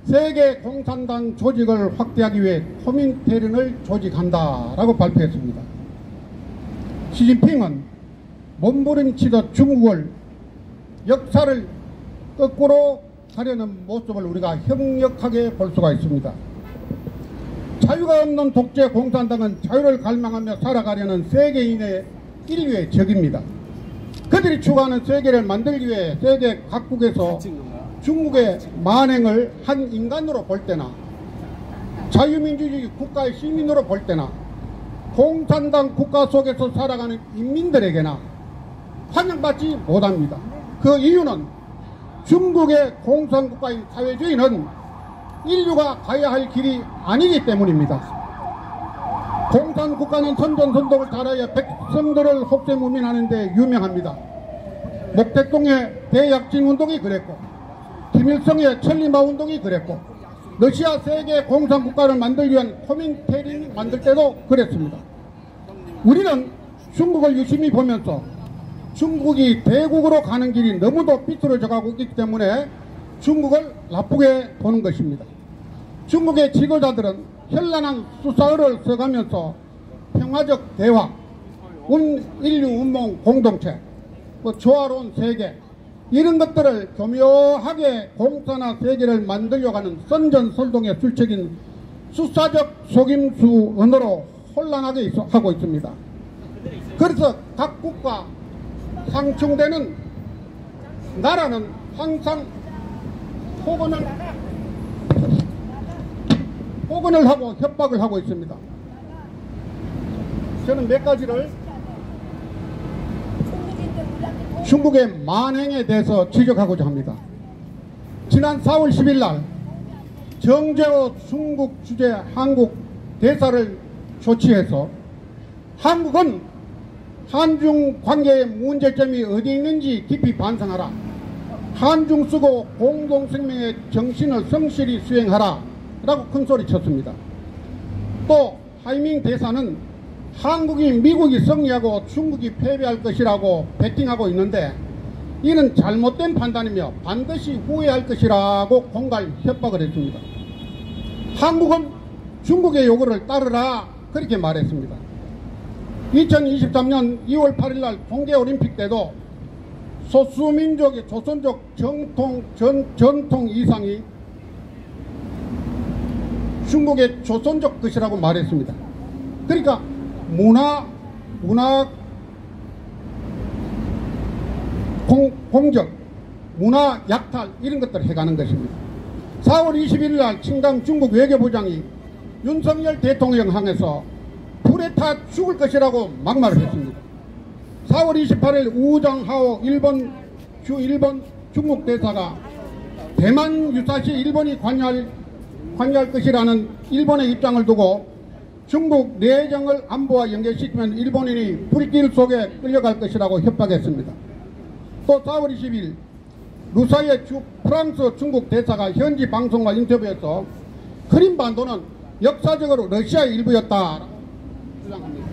세계 공산당 조직을 확대하기 위해 코민테른을 조직한다라고 발표했습니다. 시진핑은 몸부림치듯 중국을 역사를 거꾸로 가려는 모습을 우리가 현역하게 볼 수가 있습니다. 자유가 없는 독재 공산당은 자유를 갈망하며 살아가려는 세계인의 인류의 적입니다. 그들이 추구하는 세계를 만들기 위해 세계 각국에서 중국의 만행을 한 인간으로 볼 때나 자유민주주의 국가의 시민으로 볼 때나 공산당 국가 속에서 살아가는 인민들에게나 환영받지 못합니다. 그 이유는 중국의 공산국가인 사회주의는 인류가 가야 할 길이 아니기 때문입니다. 공산국가는 선전선독을 잘하여 백성들을 혹세무민하는 데 유명합니다. 목택동의 대약진운동이 그랬고 김일성의 천리마운동이 그랬고 러시아 세계 공산국가를 만들기 위한 코민테른 만들 때도 그랬습니다. 우리는 중국을 유심히 보면서 중국이 대국으로 가는 길이 너무도 삐뚤어져 가고 있기 때문에 중국을 나쁘게 보는 것입니다. 중국의 지도자들은 현란한 수사를 써가면서 평화적 대화, 인류 운동 공동체, 조화로운 세계 이런 것들을 교묘하게 공산화 세계를 만들려고 하는 선전설동의 술책인 수사적 속임수 언어로 혼란하게 하고 있습니다. 그래서 각 국가 상충되는 나라는 항상 포근을 하고 협박을 하고 있습니다. 저는 몇 가지를 중국의 만행에 대해서 지적하고자 합니다. 지난 4월 10일 날 정재호 중국 주재 한국 대사를 조치해서 한국은 한중 관계의 문제점이 어디 있는지 깊이 반성하라. 한중 쓰고 공동성명의 정신을 성실히 수행하라 라고 큰소리 쳤습니다. 또 하이밍 대사는 한국이 미국이 승리하고 중국이 패배할 것이라고 베팅하고 있는데 이는 잘못된 판단이며 반드시 후회할 것이라고 공갈 협박을 했습니다. 한국은 중국의 요구를 따르라 그렇게 말했습니다. 2023년 2월 8일 날 동계올림픽 때도 소수민족의 조선족 전통 이상이 중국의 조선족 것이라고 말했습니다. 그러니까 문화 공적, 문화 약탈 이런 것들을 해가는 것입니다. 4월 21일 날 친당 중국 외교부장이 윤석열 대통령 향해서 불에 타 죽을 것이라고 막말을 했습니다. 4월 28일 우장하오 일본 중국 대사가 대만 유사시 일본이 관여할 것이라는 일본의 입장을 두고 중국 내정을 안보와 연결시키면 일본인이 불길 속에 끌려갈 것이라고 협박했습니다. 또 4월 20일 루사의 프랑스 중국 대사가 현지 방송과 인터뷰에서 크림반도는 역사적으로 러시아의 일부였다 주장합니다.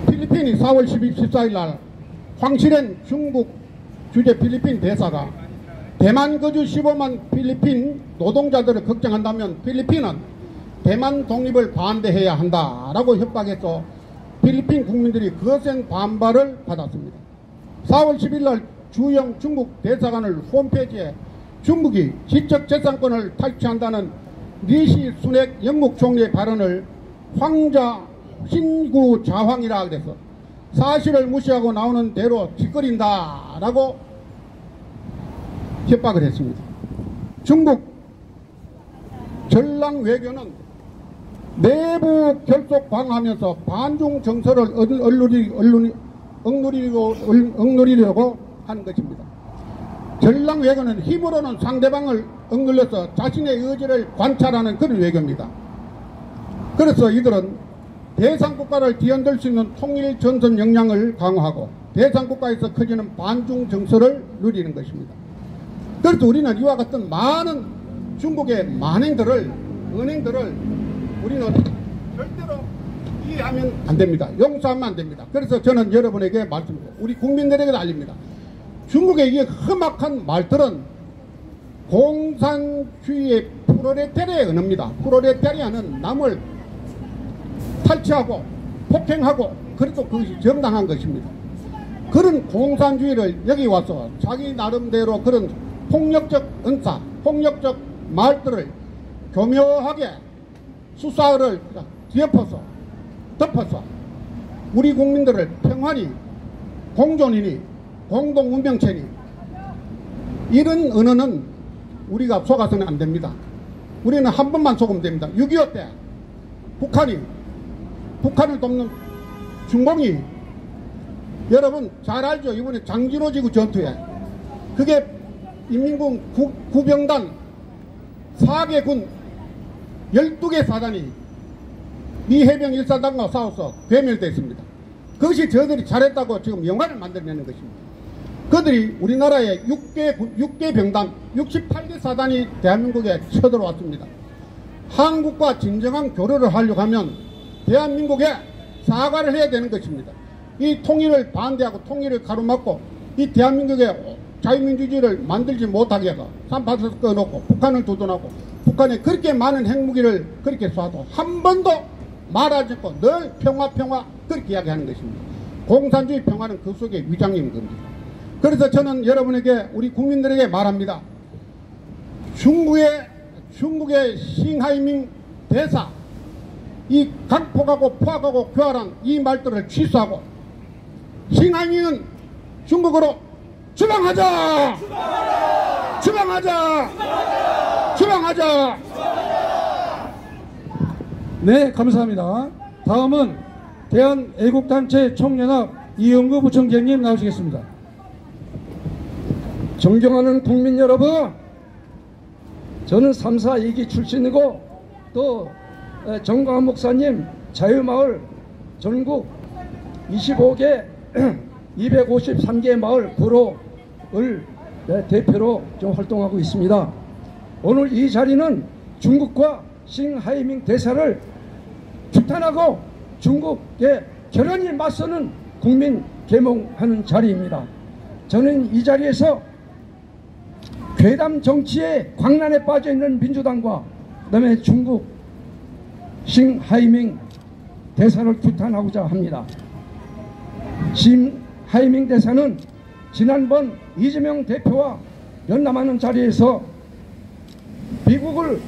필리핀이 4월 14일 날 황실현 중국 주재 필리핀 대사가 대만 거주 15만 필리핀 노동자들을 걱정한다면 필리핀은 대만 독립을 반대해야 한다라고 협박해서 필리핀 국민들이 거센 반발을 받았습니다. 4월 10일 날 주영 중국 대사관을 홈페이지에 중국이 지적재산권을 탈취한다는 리시 순핵 영국 총리의 발언을 황자 신구 자황이라 그래서 사실을 무시하고 나오는 대로 짓거린다라고 협박을 했습니다. 중국 전랑 외교는 내부 결속 방어하면서 반중 정서를 억누리려고 하는 것입니다. 전랑 외교는 힘으로는 상대방을 억눌러서 자신의 의지를 관찰하는 그런 외교입니다. 그래서 이들은 대상국가를 뒤흔들 수 있는 통일 전선 역량을 강화하고 대상국가에서 커지는 반중 정서를 누리는 것입니다. 그래서 우리는 이와 같은 많은 중국의 은행들을 우리는 절대로 피하면 안 됩니다. 용서하면 안 됩니다. 그래서 저는 여러분에게 말씀드립니다. 우리 국민들에게 알립니다. 중국의 이 험악한 말들은 공산주의의 프롤레타리아의 언어입니다. 프롤레타리아는 남을 탈취하고 폭행하고 그래도 그것이 정당한 것입니다. 그런 공산주의를 여기 와서 자기 나름대로 그런 폭력적 언사, 폭력적 말들을 교묘하게 수사를 덮어서 우리 국민들을 평화니 공존이니 공동운명체니 이런 언어는 우리가 속아서는 안 됩니다. 우리는 한 번만 속으면 됩니다. 6.25 때 북한을 돕는 중공이 여러분 잘 알죠. 이번에 장진호지구 전투에 그게 인민군 구병단 4개 군 12개 사단이 미 해병 1사단과 싸워서 괴멸됐습니다. 그것이 저들이 잘했다고 지금 영화를 만들어내는 것입니다. 그들이 우리나라의 6개 병단 68개 사단이 대한민국에 쳐들어왔습니다. 한국과 진정한 교류를 하려고 하면 대한민국에 사과를 해야 되는 것입니다. 이 통일을 반대하고 통일을 가로막고 이 대한민국의 자유민주주의를 만들지 못하게 해서 삼파서 꺼놓고 북한을 두둔하고 북한에 그렇게 많은 핵무기를 그렇게 쏴도 한 번도 말하지 않고 늘 평화 그렇게 이야기하는 것입니다. 공산주의 평화는 그 속에 위장인 겁니다. 그래서 저는 여러분에게 우리 국민들에게 말합니다. 중국의 싱하이밍 대사 이 강폭하고 포악하고 교활한 이 말들을 취소하고 싱하이밍은 중국어로 주방하자! 주방하자! 네, 감사합니다. 다음은 대한애국단체 총연합 이영구 부총재님 나오시겠습니다. 존경하는 국민 여러분, 저는 3사 2기 출신이고 또 정광훈 목사님 자유마을 전국 25개 253개 마을 구로를 대표로 좀 활동하고 있습니다. 오늘 이 자리는 중국과 싱하이밍 대사를 규탄하고 중국에 결연히 맞서는 국민 계몽하는 자리입니다. 저는 이 자리에서 괴담 정치의 광란에 빠져있는 민주당과 그 다음에 중국 싱하이밍 대사를 규탄하고자 합니다. 싱하이밍 대사는 지난번 이재명 대표와 연남하는 자리에서 미국을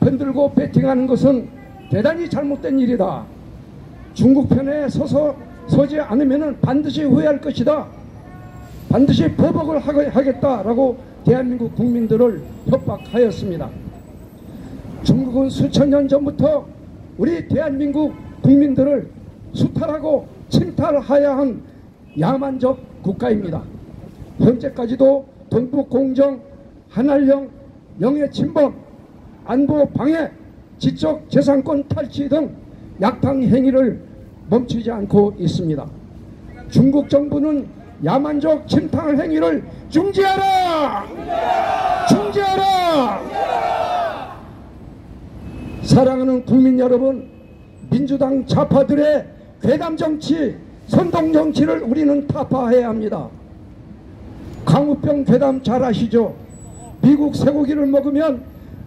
편들고 배팅하는 것은 대단히 잘못된 일이다. 중국 편에 서지 않으면 반드시 후회할 것이다. 반드시 보복을 하겠다라고 대한민국 국민들을 협박하였습니다. 중국은 수천 년 전부터 우리 대한민국 국민들을 수탈하고 침탈하야 한 야만적 국가입니다. 현재까지도 동북공정, 한알령, 영해침범, 안보 방해, 지적 재산권 탈취 등 약탈 행위를 멈추지 않고 있습니다. 중국 정부는 야만적 침탈 행위를 중지하라! 사랑하는 국민 여러분, 민주당 좌파들의 괴담 정치, 선동 정치를 우리는 타파해야 합니다. 광우병 괴담 잘 아시죠? 미국 쇠고기를 먹으면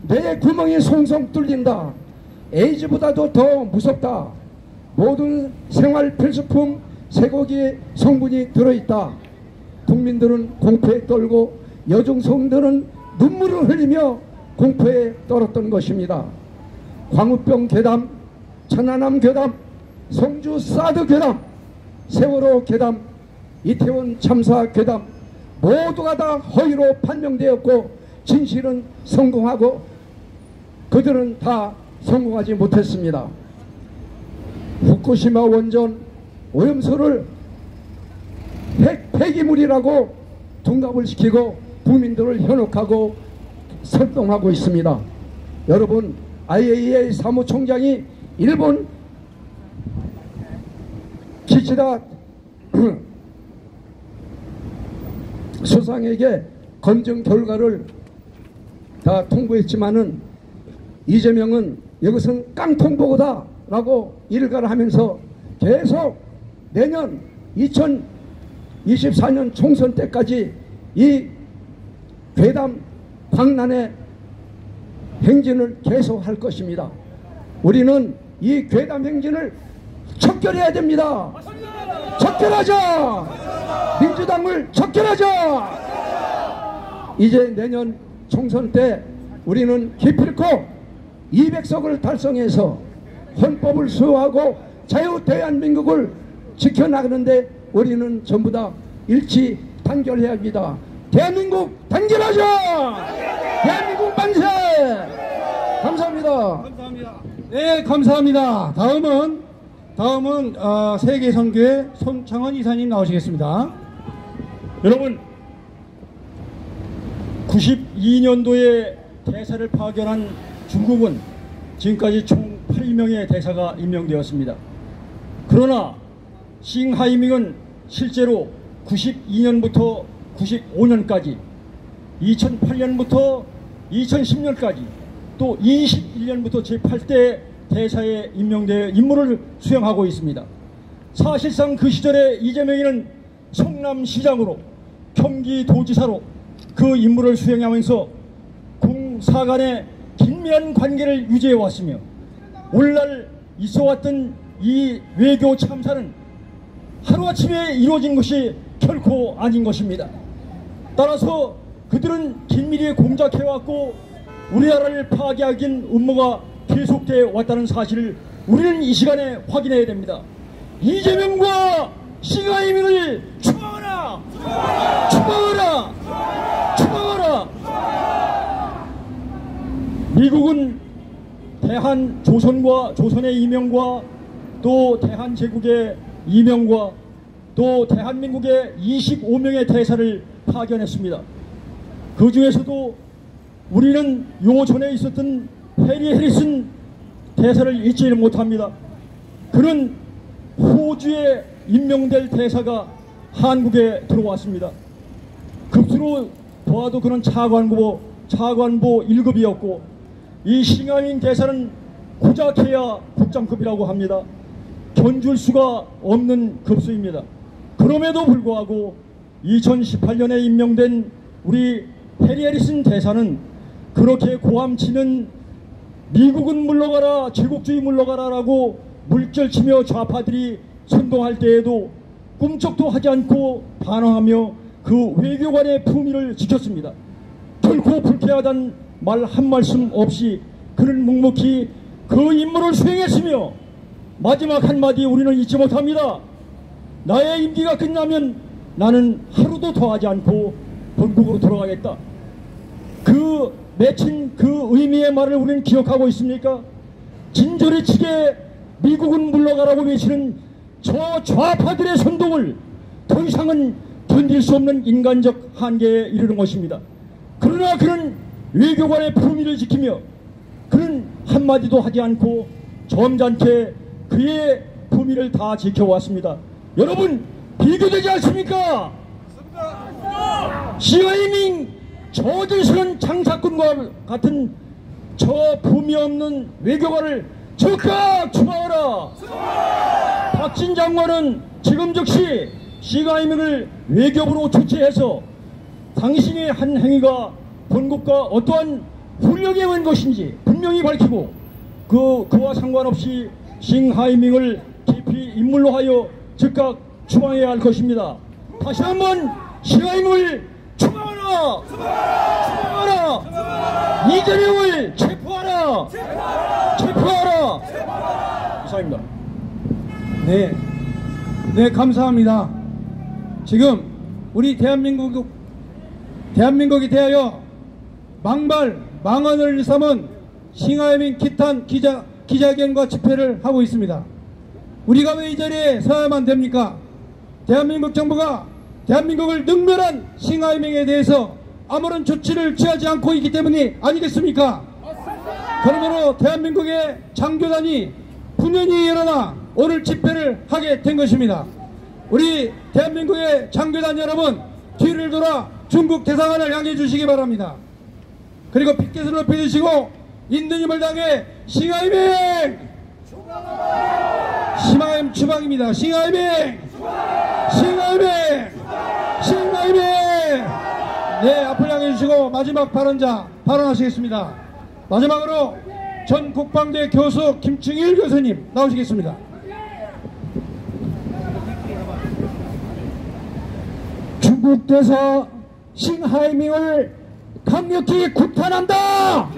뇌의 구멍이 송송 뚫린다. 에이즈보다도 더 무섭다. 모든 생활 필수품 쇠고기에 성분이 들어있다. 국민들은 공포에 떨고 여중생들은 눈물을 흘리며 공포에 떨었던 것입니다. 광우병 괴담, 천안함 괴담, 성주 사드 괴담, 세월호 괴담, 이태원 참사 괴담 모두가 다 허위로 판명되었고 진실은 성공하고 그들은 다 성공하지 못했습니다. 후쿠시마 원전 오염수를 핵 폐기물이라고 둔갑을 시키고 국민들을 현혹하고 설동하고 있습니다. 여러분, IAEA 사무총장이 일본 기시다 수상에게 검증 결과를 다 통보했지만은 이재명은 이것은 깡통보고다 라고 일가를 하면서 계속 내년 2024년 총선 때까지 이 괴담 광란의 행진을 계속할 것입니다. 우리는 이 괴담 행진을 척결해야 됩니다. 척결하자! 민주당을 척결하자! 이제 내년 총선 때 우리는 기필코 200석을 달성해서 헌법을 수호하고 자유 대한민국을 지켜나가는데 우리는 전부 다 일치 단결해야 합니다. 대한민국 단결하자! 대한민국 만세! 감사합니다. 네, 감사합니다. 다음은 세계선교회 손창원 이사님 나오시겠습니다. 여러분, 92년도에 대사를 파견한 중국은 지금까지 총 8명의 대사가 임명되었습니다. 그러나 싱하이밍은 실제로 92년부터 95년까지 2008년부터 2010년까지 또 21년부터 제8대 대사에 임명되어 임무를 수행하고 있습니다. 사실상 그 시절에 이재명이는 성남시장으로 경기도지사로 그 임무를 수행하면서 공사 간의 긴밀한 관계를 유지해 왔으며 오늘날 있어왔던 이 외교 참사는 하루아침에 이루어진 것이 결코 아닌 것입니다. 따라서 그들은 긴밀히 공작해왔고 우리나라를 파괴하긴 음모가 계속되어 왔다는 사실을 우리는 이 시간에 확인해야 됩니다. 이재명과 싱하이밍을 추방하라! 추방하라! 추방하라! 미국은 대한조선과 조선의 이명과 또 대한제국의 이명과 또 대한민국의 25명의 대사를 파견했습니다. 그 중에서도 우리는 요 전에 있었던 해리 해리슨 대사를 잊지는 못합니다. 그는 호주에 임명될 대사가 한국에 들어왔습니다. 급수로 보아도 그는 차관보 1급이었고 이 싱하이밍 대사는 고작해야 국장급이라고 합니다. 견줄 수가 없는 급수입니다. 그럼에도 불구하고 2018년에 임명된 우리 해리 해리슨 대사는 그렇게 고함치는 미국은 물러가라, 제국주의 물러가라라고 물결치며 좌파들이 선동할 때에도 꿈쩍도 하지 않고 반항하며 그 외교관의 품위를 지켰습니다. 결코 불쾌하단 말 한 말씀 없이 그는 묵묵히 그 임무를 수행했으며 마지막 한마디 우리는 잊지 못합니다. 나의 임기가 끝나면 나는 하루도 더 하지 않고 본국으로 돌아가겠다. 그 맺힌 그 의미의 말을 우리는 기억하고 있습니까? 진저리치게 미국은 물러가라고 외치는 저 좌파들의 선동을 더 이상은 견딜 수 없는 인간적 한계에 이르는 것입니다. 그러나 그는 외교관의 품위를 지키며 그는 한마디도 하지 않고 점잖게 그의 품위를 다 지켜왔습니다. 여러분, 비교되지 않습니까? 싱하이밍 저질스러운 장사꾼과 같은 저 품위 없는 외교관을 즉각 추방하라! 박진 장관은 지금 즉시 싱하이밍을 외교부로 조치해서 당신의 한 행위가 본국과 어떠한 훈령에 온 것인지 분명히 밝히고 그와 상관없이 싱하이밍을 깊이 인물로 하여 즉각 추방해야 할 것입니다. 다시 한번 싱하이밍을 추방하라! 추방하라! 이재명을 체포하라! 체포하라! 이상입니다. 네, 감사합니다. 지금 우리 대한민국이 대하여 망언을 일삼은 싱하이밍 기탄 기자회견과 집회를 하고 있습니다. 우리가 왜 이 자리에 서야만 됩니까? 대한민국 정부가 대한민국을 능멸한 싱하이밍에 대해서 아무런 조치를 취하지 않고 있기 때문이 아니겠습니까? 그러므로 대한민국의 장교단이 분연히 일어나 오늘 집회를 하게 된 것입니다. 우리 대한민국의 장교단 여러분, 뒤를 돌아 중국 대사관을 향해 주시기 바랍니다. 그리고 핏깃을 높이 드시고 인도님을 당해 싱하이밍! 싱하이밍 추방입니다. 싱하이밍! 싱하이밍! 싱하이밍! 네, 앞을 향해 주시고 마지막 발언자 발언하시겠습니다. 마지막으로 전 국방대 교수 김충일 교수님 나오시겠습니다. 중국 대사 싱하이밍을 강력히 구탄한다!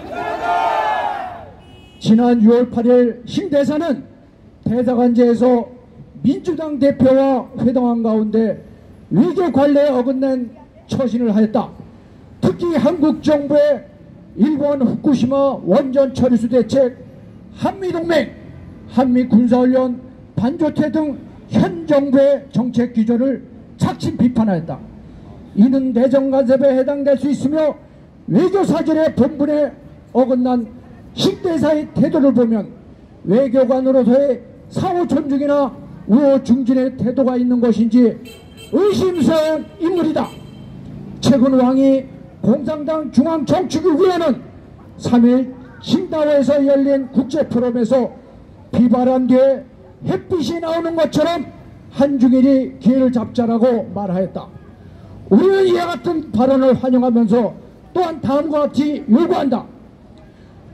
지난 6월 8일 싱 대사는 대사관제에서 민주당 대표와 회동한 가운데 외교 관례에 어긋난 처신을 하였다. 특히 한국 정부의 일본 후쿠시마 원전 처리수 대책, 한미동맹, 한미군사훈련, 반조체 등 현 정부의 정책 기조를 착신 비판하였다. 이는 내정 간섭에 해당될 수 있으며 외교사절의 본분에 어긋난 싱 대사의 태도를 보면 외교관으로서의 상호 존중이나 우호 중진의 태도가 있는 것인지 의심스러운 인물이다. 최근 왕이 공산당 중앙정치局위원은 3일 칭다오에서 열린 국제포럼에서 비발한 뒤에 햇빛이 나오는 것처럼 한중일이 기회를 잡자라고 말하였다. 우리는 이와 같은 발언을 환영하면서 또한 다음과 같이 요구한다.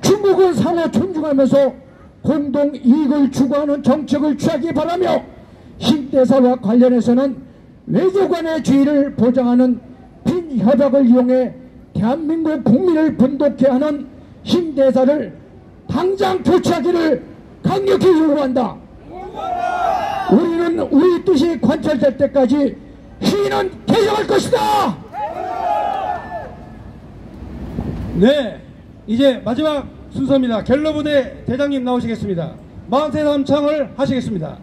중국은 상호 존중하면서 공동 이익을 추구하는 정책을 취하기 바라며 싱 대사와 관련해서는 외교관의 지위를 보장하는 빈 협약을 이용해 대한민국 국민을 분독해 하는 싱 대사를 당장 교체하기를 강력히 요구한다. 우리는 우리 뜻이 관철될 때까지 시위는 계속할 것이다. 네, 이제 마지막 순서입니다. 갤러부대 대장님 나오시겠습니다. 만세 삼창을 하시겠습니다.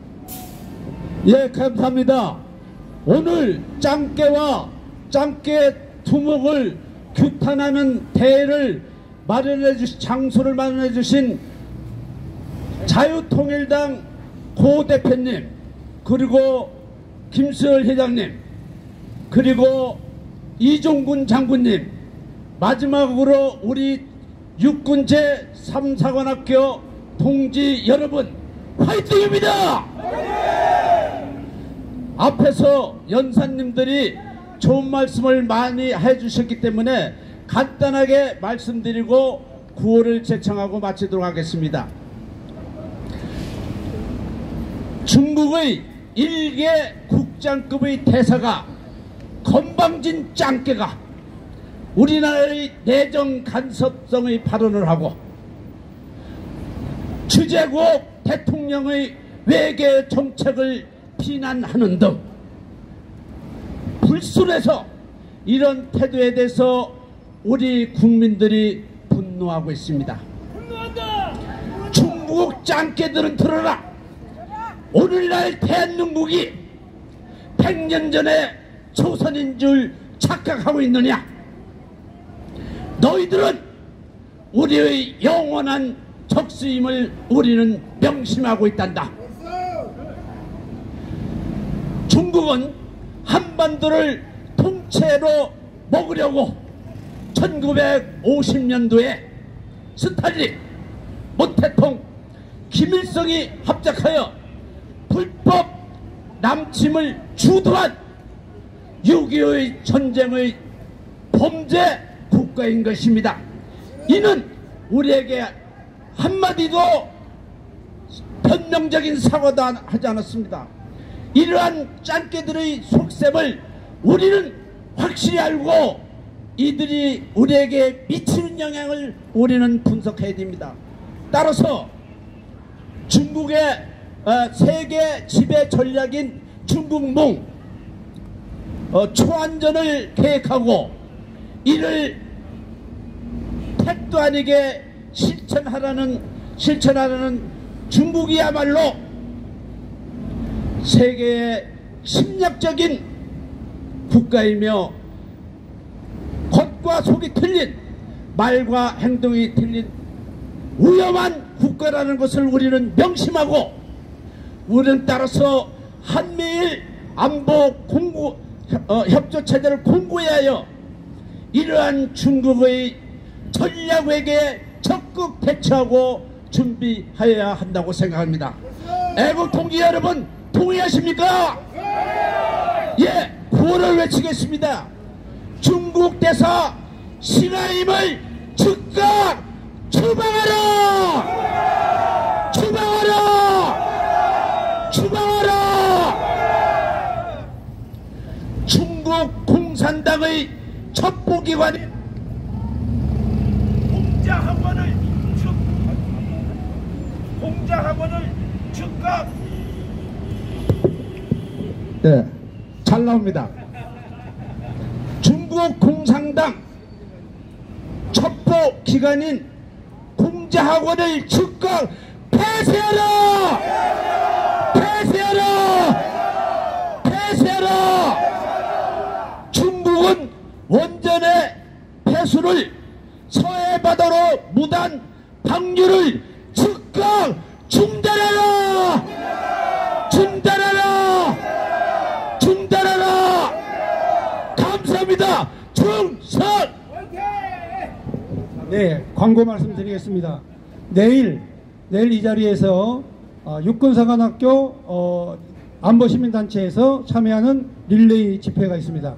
예, 감사합니다. 오늘 짱깨와 짱깨 두목을 규탄하는 대회를 장소를 마련해 주신 자유통일당 고 대표님, 그리고 김수열 회장님, 그리고 이종군 장군님, 마지막으로 우리 육군 제3사관학교 동지 여러분, 화이팅입니다! 앞에서 연사님들이 좋은 말씀을 많이 해주셨기 때문에 간단하게 말씀드리고 구호를 제청하고 마치도록 하겠습니다. 중국의 일개 국장급의 대사가 건방진 짱깨가 우리나라의 내정 간섭성의 발언을 하고 주재국 대통령의 외교 정책을 비난하는 등 불순해서 이런 태도에 대해서 우리 국민들이 분노하고 있습니다. 중국 짱깨들은 들어라. 오늘날 대한민국이 100년 전에 조선인 줄 착각하고 있느냐? 너희들은 우리의 영원한 적수임을 우리는 명심하고 있단다. 중국은 한반도를 통째로 먹으려고 1950년도에 스탈린, 모태통, 김일성이 합작하여 불법 남침을 주도한 6.25의 전쟁의 범죄 국가인 것입니다. 이는 우리에게 한마디도 변명적인 사과도 하지 않았습니다. 이러한 짱깨들의 속셈을 우리는 확실히 알고 이들이 우리에게 미치는 영향을 우리는 분석해야 됩니다. 따라서 중국의 세계 지배 전략인 중국몽 초안전을 계획하고 이를 택도 아니게 실천하라는 중국이야말로 세계의 침략적인 국가이며 겉과 속이 틀린, 말과 행동이 틀린 위험한 국가라는 것을 우리는 명심하고 우리는 따라서 한미일 안보 협조체제를 공고해야 하여 이러한 중국의 전략외교에 적극 대처하고 준비하여야 한다고 생각합니다. 애국 동지 여러분 동의하십니까? 예, 구호를 외치겠습니다. 중국 대사 싱하임을 즉각 추방하라! 추방하라! 추방하라! 중국 공산당의 첩보기관인 공자학원을 즉각 네, 잘 나옵니다. 중국 공산당 첩보기관인 공자학원을 즉각 폐쇄하라! 폐쇄하라! 폐쇄하라! 중국은 원전의 폐수를 서해바다로 무단 방류를 즉각 중단하라! 중단하라! 중단하라! 감사합니다. 충성! 네, 광고 말씀드리겠습니다. 내일 이 자리에서 육군사관학교 안보시민단체에서 참여하는 릴레이 집회가 있습니다.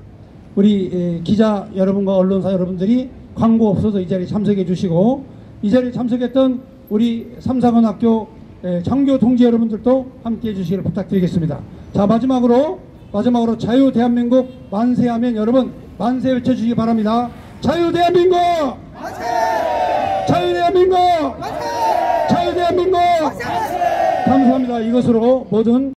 우리 기자 여러분과 언론사 여러분들이 광고 없어도 이 자리에 참석해 주시고, 이 자리에 참석했던 우리 삼사관학교 장교 동지 여러분들도 함께 해주시기를 부탁드리겠습니다. 자, 마지막으로 자유 대한민국 만세하면 여러분 만세 외쳐주시기 바랍니다. 자유 대한민국! 만세! 자유 대한민국! 만세! 자유 대한민국! 만세! 감사합니다. 이것으로 모든